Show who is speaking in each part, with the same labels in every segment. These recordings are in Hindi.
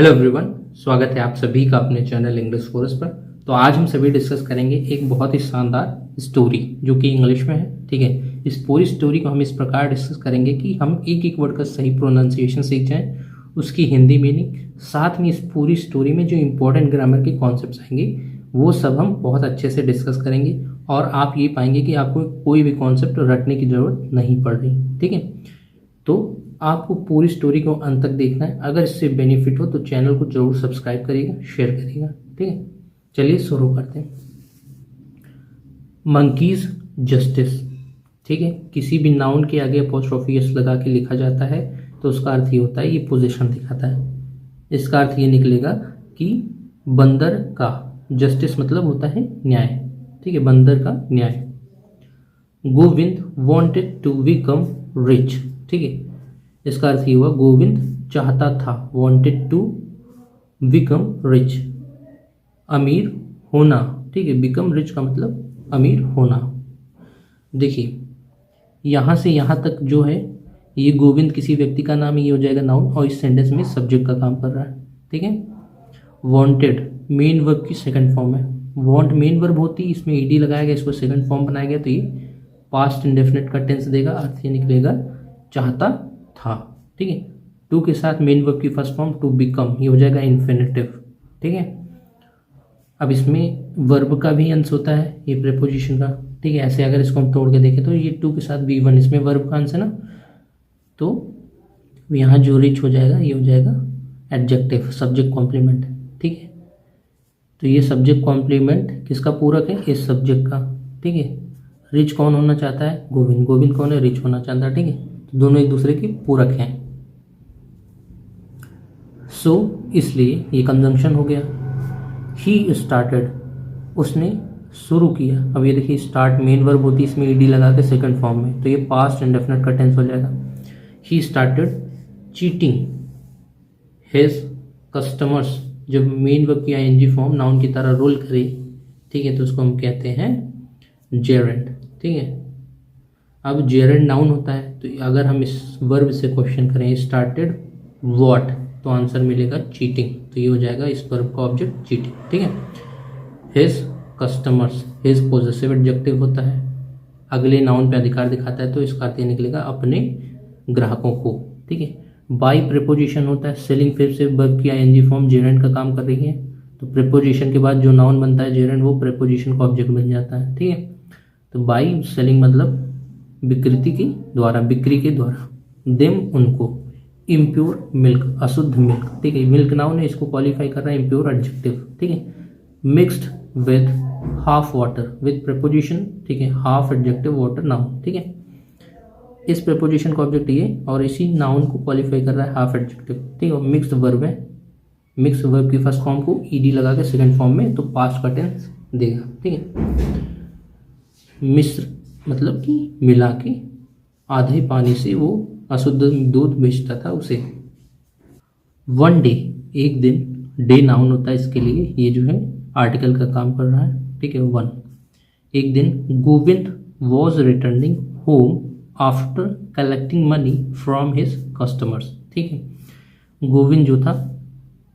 Speaker 1: हेलो एवरीवन, स्वागत है आप सभी का अपने चैनल इंग्लिश कोर्स पर। तो आज हम सभी डिस्कस करेंगे एक बहुत ही शानदार स्टोरी जो कि इंग्लिश में है। ठीक है, इस पूरी स्टोरी को हम इस प्रकार डिस्कस करेंगे कि हम एक एक वर्ड का सही प्रोनाउंसिएशन सीख जाएं, उसकी हिंदी मीनिंग, साथ में इस पूरी स्टोरी में जो इंपॉर्टेंट ग्रामर के कॉन्सेप्ट्स आएंगे वो सब हम बहुत अच्छे से डिस्कस करेंगे और आप ये पाएंगे कि आपको कोई भी कॉन्सेप्ट रटने की ज़रूरत नहीं पड़ रही। ठीक है, तो आपको पूरी स्टोरी को अंत तक देखना है। अगर इससे बेनिफिट हो तो चैनल को जरूर सब्सक्राइब करिएगा, शेयर करिएगा। ठीक है, चलिए शुरू करते हैं। Monkeys justice. ठीक है, किसी भी नाउन के आगे अपोस्ट्रोफी एस लगा के लिखा जाता है तो उसका अर्थ ये होता है, ये पोजीशन दिखाता है। इसका अर्थ ये निकलेगा कि बंदर का, जस्टिस मतलब होता है न्याय। ठीक है, बंदर का न्याय। Govind wanted to become rich. ठीक है, इसका अर्थ ये हुआ गोविंद चाहता था, वांटेड टू बिकम रिच, अमीर होना। ठीक है, बिकम रिच का मतलब अमीर होना। देखिए यहाँ से यहाँ तक जो है ये गोविंद किसी व्यक्ति का नाम, ये हो जाएगा नाउन और इस सेंटेंस में सब्जेक्ट का काम कर रहा है। ठीक है, वांटेड मेन वर्ब की सेकंड फॉर्म है। वांट मेन वर्ब होती है, इसमें ईडी लगाया गया, इसको सेकंड फॉर्म बनाया गया तो ये पास्ट इंडेफिनिट का टेंस देगा। अर्थ ये निकलेगा चाहता था। ठीक है, टू के साथ मेन वर्ब की फर्स्ट फॉर्म टू बिकम, ये हो जाएगा इन्फिनिटिव। ठीक है, अब इसमें वर्ब का भी अंश होता है, ये प्रीपोजिशन का। ठीक है, ऐसे अगर इसको हम तोड़ के देखें तो ये टू के साथ V1, इसमें वर्ब का अंश है ना, तो यहाँ जो रिच हो जाएगा ये हो जाएगा एडजेक्टिव, सब्जेक्ट कॉम्प्लीमेंट। ठीक है, तो ये सब्जेक्ट कॉम्प्लीमेंट किसका पूरक है, इस सब्जेक्ट का। ठीक है, रिच कौन होना चाहता है, गोविंद। गोविंद कौन है, रिच होना चाहता है। ठीक है, तो दोनों एक दूसरे के पूरक हैं। सो इसलिए ये कंजंक्शन हो गया। ही स्टार्टेड, उसने शुरू किया। अब ये देखिए स्टार्ट मेन वर्ब होती है, इसमें ईडी लगा के सेकंड फॉर्म में, तो ये पास्ट इंडेफिनिट का टेंस हो जाएगा। He started cheating his customers. जब मेन वर्ब की आईएनजी फॉर्म नाउन की तरह रोल करे, ठीक है, तो उसको हम कहते हैं जेरेंड। ठीक है, अब जेरेंड नाउन होता है, तो अगर हम इस वर्ब से क्वेश्चन करें स्टार्टेड व्हाट, तो आंसर मिलेगा चीटिंग। तो ये हो जाएगा इस वर्ब का ऑब्जेक्ट चीटिंग। ठीक है, his customers, his possessive adjective होता है, अगले नाउन पे अधिकार दिखाता है, तो इसका अर्थ निकलेगा अपने ग्राहकों को। ठीक है, बाई प्रीपोजिशन होता है, सेलिंग फिर से वर्ब की आईएनजी फॉर्म जेरेंड का काम कर रही है, तो प्रीपोजिशन के बाद जो नाउन बनता है जेरेंड, वो प्रीपोजिशन का ऑब्जेक्ट बन जाता है। ठीक है, तो बाई सेलिंग मतलब विकृति के द्वारा, बिक्री के द्वारा। देम उनको, इम्प्योर मिल्क, अशुद्ध मिल्क। ठीक है, मिल्क नाउन है, इसको क्वालिफाई कर रहा है इम्प्योर एडजेक्टिव। ठीक है, mixed with half water, with preposition. ठीक है, हाफ एडजेक्टिव वाटर नाउन। ठीक है, इस प्रीपोजिशन का ऑब्जेक्ट ये और इसी नाउन को क्वालिफाई कर रहा है हाफ एडजेक्टिव। ठीक है, मिक्स्ड वर्ब है, मिक्स्ड वर्ब की फर्स्ट फॉर्म को ईडी लगा के सेकंड फॉर्म में, तो पास्ट का टेंस देगा। ठीक है, मिश्र मतलब कि मिला के, आधे पानी से वो अशुद्ध दूध बेचता था उसे। वन डे, एक दिन, डे नाउन होता है इसके लिए, ये जो है आर्टिकल का काम कर रहा है। ठीक है, वन, एक दिन। Govind was returning home after collecting money from his customers. ठीक है, गोविंद जो था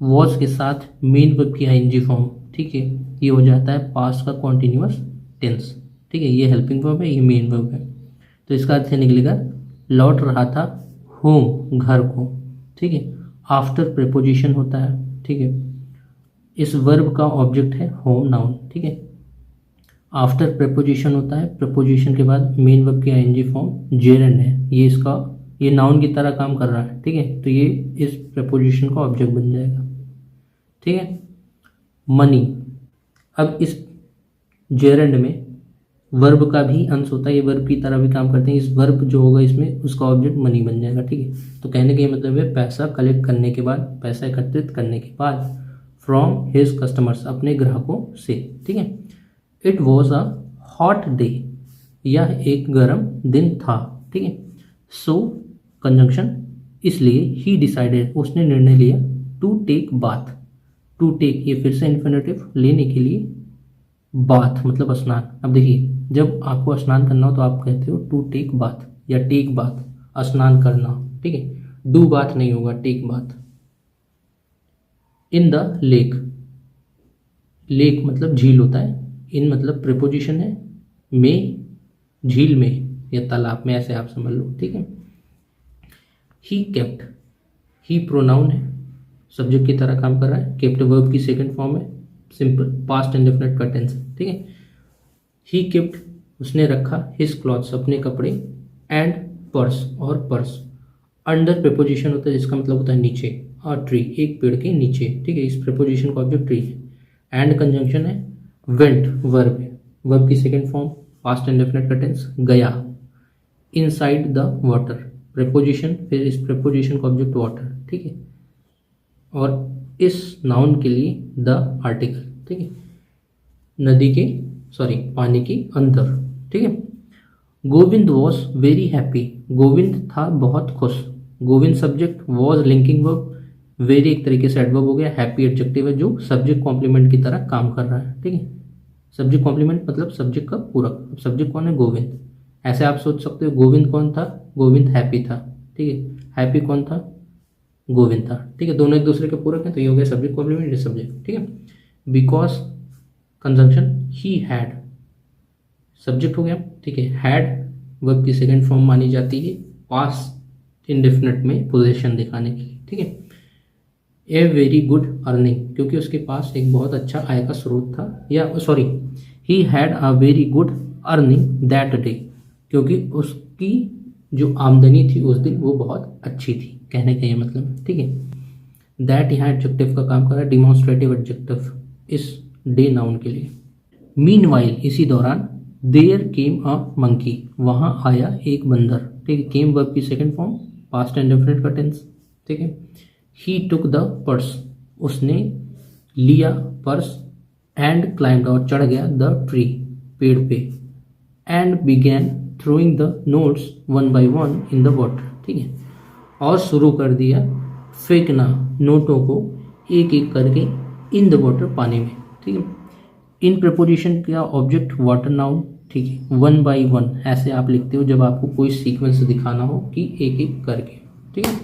Speaker 1: वॉज के साथ मेन वर्ब की आईएनजी फॉर्म। ठीक है, ये हो जाता है पास्ट का कॉन्टिन्यूअस टेंस। ठीक है, ये हेल्पिंग वर्ब है, ये मेन वर्ब है, तो इसका अर्थ निकलेगा लौट रहा था होम, घर को। ठीक है, आफ्टर प्रीपोजिशन होता है। ठीक है, इस वर्ब का ऑब्जेक्ट है होम नाउन। ठीक है, आफ्टर प्रीपोजिशन होता है, प्रीपोजिशन के बाद मेन वर्ब की आईएनजी फॉर्म जेरेंड है, ये इसका, ये नाउन की तरह काम कर रहा है। ठीक है, तो ये इस प्रीपोजिशन का ऑब्जेक्ट बन जाएगा। ठीक है, मनी, अब इस जेरेंड में वर्ब का भी अंश होता है, ये वर्ब की तरह भी काम करते हैं। इस वर्ब जो होगा इसमें उसका ऑब्जेक्ट मनी बन जाएगा। ठीक है, तो कहने का ये मतलब है पैसा कलेक्ट करने के बाद, पैसा एकत्रित करने के बाद, फ्रॉम हिज कस्टमर्स, अपने ग्राहकों से। ठीक है, it was a hot day, यह एक गर्म दिन था। ठीक है, सो कंजंक्शन, इसलिए ही डिसाइडेड, उसने निर्णय लिया, to take bath. To take, ये फिर से इन्फिनिटिव, लेने के लिए, बाथ मतलब स्नान। अब देखिए जब आपको स्नान करना हो तो आप कहते हो टू टेक बाथ या टेक बाथ, स्नान करना। ठीक है, डू बाथ नहीं होगा, take bath. In the lake, lake मतलब झील होता है, इन मतलब प्रीपोजिशन है, में झील में या तालाब में, ऐसे आप समझ लो, ठीक है। ही केप्ट, ही प्रोनाउन है, सब्जेक्ट की तरह काम कर रहा है, केप्ट वर्ब की सेकंड फॉर्म है, सिंपल पास्ट इंडेफिनिट का टेंस है, ठीक है। ही केप्ट उसने रखा, हिज क्लॉथ्स अपने कपड़े, एंड पर्स और पर्स, अंडर प्रीपोजिशन होता है जिसका मतलब होता है नीचे, और ट्री एक पेड़ के नीचे, ठीक है, इस प्रीपोजिशन का ऑब्जेक्ट ट्री है। एंड कंजंक्शन है, वेंट वर्ब है, वर्ब की सेकंड फॉर्म पास्ट इंडेफिनिट का टेंस, गया, इनसाइड द वाटर प्रीपोजिशन, फिर इस प्रीपोजिशन का ऑब्जेक्ट वाटर, ठीक है, और इस नाउन के लिए द आर्टिकल, ठीक है, नदी के पानी के अंदर, ठीक है। Govind was very happy, Govind था बहुत खुश, Govind subject, was linking verb, very एक तरीके से एडवर्ब हो गया, हैप्पी एडजेक्टिव है जो सब्जेक्ट कॉम्प्लीमेंट की तरह काम कर रहा है, ठीक है। सब्जेक्ट कॉम्प्लीमेंट मतलब सब्जेक्ट का पूरक, सब्जेक्ट कौन है, गोविंद। ऐसे आप सोच सकते हो गोविंद कौन था, गोविंद हैप्पी था, ठीक है, हैप्पी कौन था, गोविंद था, ठीक है, दोनों एक दूसरे के पूरक हैं, तो ये हो गया सब्जेक्ट कॉम्प्लीमेंट सब्जेक्ट, ठीक है। Because conjunction, he had subject हो गया, ठीक है, हैड वर्ब की सेकंड फॉर्म मानी जाती है पास्ट इंडेफिनिट में पोजीशन दिखाने की, ठीक है। ए वेरी गुड अर्निंग, क्योंकि उसके पास एक बहुत अच्छा आय का स्रोत था, या he had a very good earning that day, क्योंकि उसकी जो आमदनी थी उस दिन वो बहुत अच्छी थी, कहने का ये मतलब है, ठीक है। दैट यहाँ एडजेक्टिव का काम कर रहा है, डिमॉन्स्ट्रेटिव एडजेक्टिव इस डे नाउन के लिए। मीनवाइल इसी दौरान, देयर केम अ मंकी, वहाँ आया एक बंदर, ठीक है, केम वर्ब की सेकंड फॉर्म पास्ट इंडेफिनिट का टेंस, ठीक है। ही टुक द पर्स, उसने लिया पर्स, एंड क्लाइम्ड और चढ़ गया द ट्री पेड़ पे, and began throwing the notes one by one in the water, ठीक है, और शुरू कर दिया फेंकना नोटों को एक एक करके इन द वाटर पानी में, ठीक है। इन प्रीपोजिशन का ऑब्जेक्ट वाटर नाउन, ठीक है, वन बाय वन ऐसे आप लिखते हो जब आपको कोई सीक्वेंस दिखाना हो कि एक एक करके, ठीक है।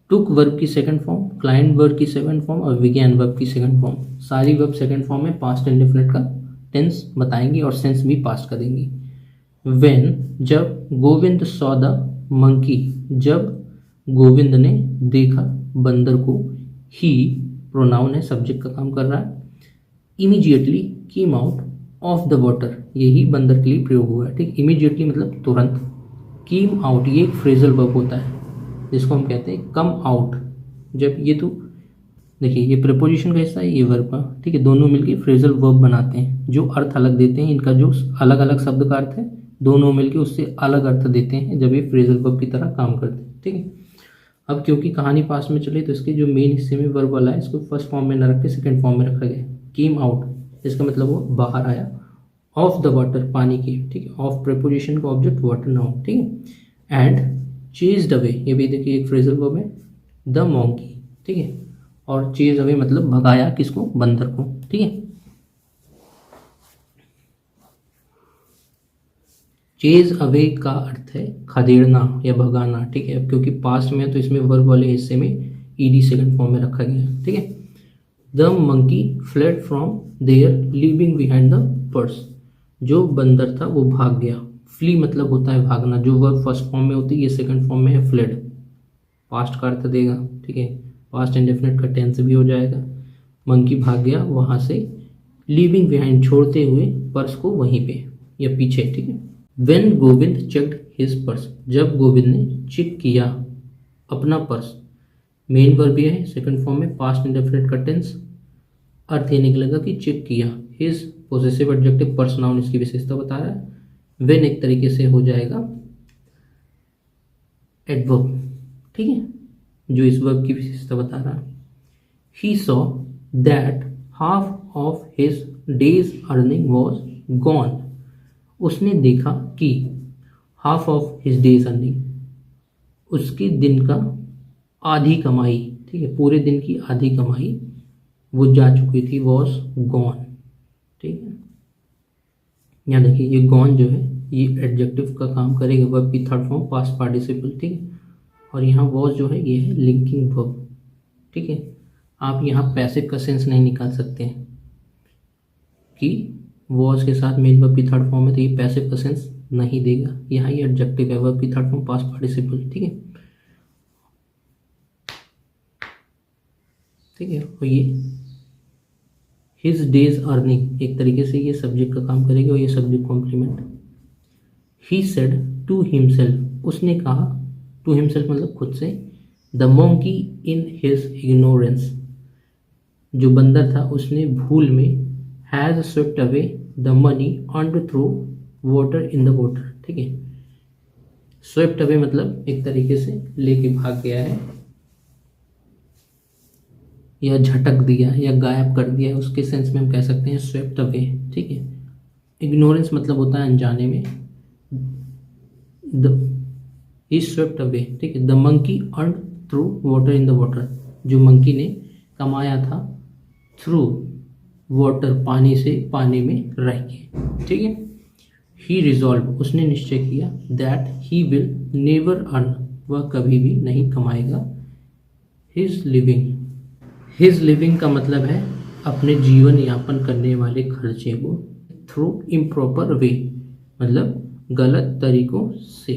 Speaker 1: टुक वर्ब की सेकंड फॉर्म, क्लाइंट वर्ब की सेकंड फॉर्म और बिगैन वर्ब की सेकंड फॉर्म, सारी वर्ब सेकंड फॉर्म में पास्ट इंडेफिनिट का टेंस बताएंगी और सेंस भी पास्ट करेंगी। व्हेन जब, गोविंद सॉ द मंकी जब गोविंद ने देखा बंदर को, ही प्रोनाउन है सब्जेक्ट का काम कर रहा है, immediately came out of the water यही बंदर के लिए प्रयोग हुआ है, ठीक, इमीडिएटली मतलब तुरंत, केम आउट ये एक फ्रेजल वर्ब होता है जिसको हम कहते हैं कम आउट, जब ये तो देखिए ये प्रीपोजिशन का हिस्सा है, ये वर्ब का, ठीक है, दोनों मिलकर फ्रेजल वर्ब बनाते हैं जो अर्थ अलग देते हैं, इनका जो अलग अलग शब्द का अर्थ है दोनों मिलकर उससे अलग अर्थ देते हैं जब ये फ्रेजल वर्ब की तरह काम करते हैं, ठीक है। अब क्योंकि कहानी पास में चली तो इसके जो मेन हिस्से में वर्ब वाला है इसको फर्स्ट फॉर्म में न रख के सेकेंड फॉर्म में रखा गया, केम आउट इसका मतलब वो बाहर आया, ऑफ द वाटर पानी की, ठीक है, ऑफ प्रीपोजिशन का ऑब्जेक्ट वाटर नाउन, ठीक है। एंड चेज्ड अवे ये भी देखिए एक फ्रेजल वर्ब है, द मॉन्की, ठीक है, और चेज अवे मतलब भगाया किसको, बंदर को, ठीक है। चेज अवे का अर्थ है खदेड़ना या भगाना, ठीक है, अब क्योंकि पास्ट में है तो इसमें वर्ब वाले हिस्से में ईडी सेकंड फॉर्म में रखा गया है, ठीक है। The monkey fled from there leaving behind the purse, जो बंदर था वो भाग गया, फ्ली मतलब होता है भागना, जो वर्ब फर्स्ट फॉर्म में होती है ये सेकंड फॉर्म में है फ्लेड, पास्ट का अर्थ देगा, ठीक है, पास्ट इंडेफिनिट का टेंस भी हो जाएगा, मंकी भाग गया वहाँ से, लीविंग बिहाइंड छोड़ते हुए पर्स को वहीं पे या पीछे, ठीक है। When Govind checked his purse, जब गोविंद ने चेक किया अपना पर्स, मेन वर्ब भी है सेकंड फॉर्म में पास्ट इंडेफिनिट का टेंस, अर्थ ये निकलेगा कि चेक किया, his possessive adjective purse noun इसकी विशेषता बता रहा है, व्हेन एक तरीके से हो जाएगा एडवर्ब, ठीक है, जो इस वर्ब की विशेषता बता रहा है। He saw that half of his days earning was gone, उसने देखा कि half of his days earning उसके दिन का आधी कमाई, ठीक है, पूरे दिन की आधी कमाई वो जा चुकी थी, वॉज गॉन, ठीक है। यहाँ देखिए ये गॉन जो है ये एडजेक्टिव का काम करेगा, वर्ब की थर्ड फॉर्म पास्ट पार्टिसिपल, ठीक है। और यहाँ वॉज जो है ये है लिंकिंग वर्ब, ठीक है। आप यहाँ पैसिव का सेंस नहीं निकाल सकते हैं कि वॉज के साथ मेन वर्ब की थर्ड फॉर्म है तो ये पैसिव का सेंस नहीं देगा। यहाँ ये एडजेक्टिव है, वर्ब की थर्ड फॉर्म पास्ट पार्टिसिपल, ठीक है, ठीक है। और ये हिज डेज अर्निंग एक तरीके से ये सब्जेक्ट का काम करेगा और ये subject complement. He said to himself, उसने कहा, टू हिमसेल्फ मतलब खुद से, the monkey in his ignorance, जो बंदर था उसने भूल में, has swept away the money earned through water in the water, ठीक है। स्वेप्ट अवे मतलब एक तरीके से लेके भाग गया है या झटक दिया या गायब कर दिया, उसके सेंस में हम कह सकते हैं स्वेप्ट अवे, ठीक है। इग्नोरेंस मतलब होता है अनजाने में, द ही स्वेप्ट अवे, ठीक है। The monkey earn through water in the water, जो मंकी ने कमाया था थ्रू वाटर, पानी से, पानी में रह के, ठीक है। ही रिजॉल्व, उसने निश्चय किया, that he will never earn, वह कभी भी नहीं कमाएगा, हिज लिविंग, हिज लिविंग का मतलब है अपने जीवन यापन करने वाले खर्चे को, थ्रू इम्प्रॉपर वे मतलब गलत तरीकों से,